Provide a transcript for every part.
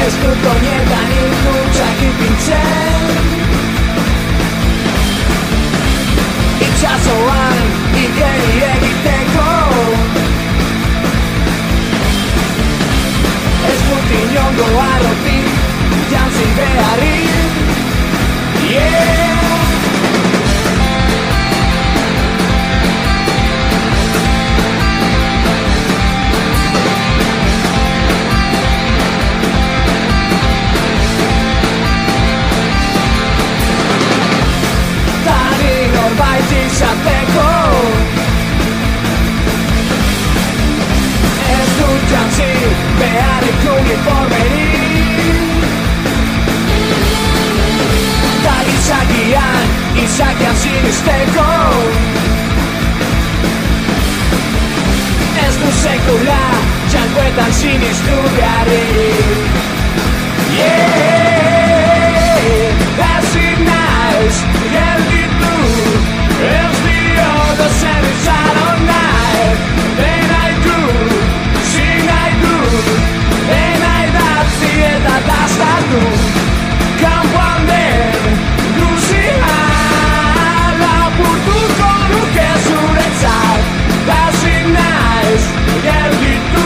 Eskutonietan ikutsak ipintzen Itxasoan igeri egiteko Ez dut inongo arrotik jantzi beharrik izateko Ez dut jantzi beharrik uniformerik Ta izakian sinisteko Ez dut sekula txankoetan sinistu beharrik Ezin naiz gelditu Ez diodo zer izan nahi nahi datzi eta dastatu Kanpoan den guzia lapurtuko nuke zuretzat Ezin naiz gelditu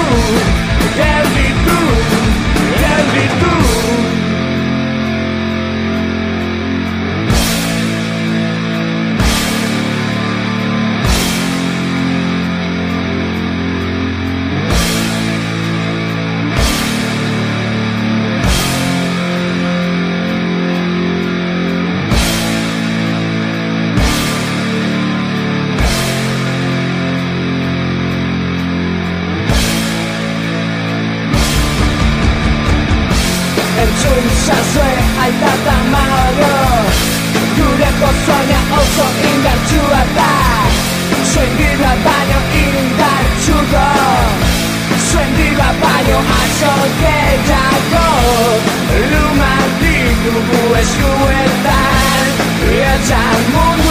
Entzun zazue aitata mago Gure pozoina oso indartsua da Zuen dirua baino indartsuko Zuen dirua baino atzo gehiago Lumak ditugu eskuetan Eta mundu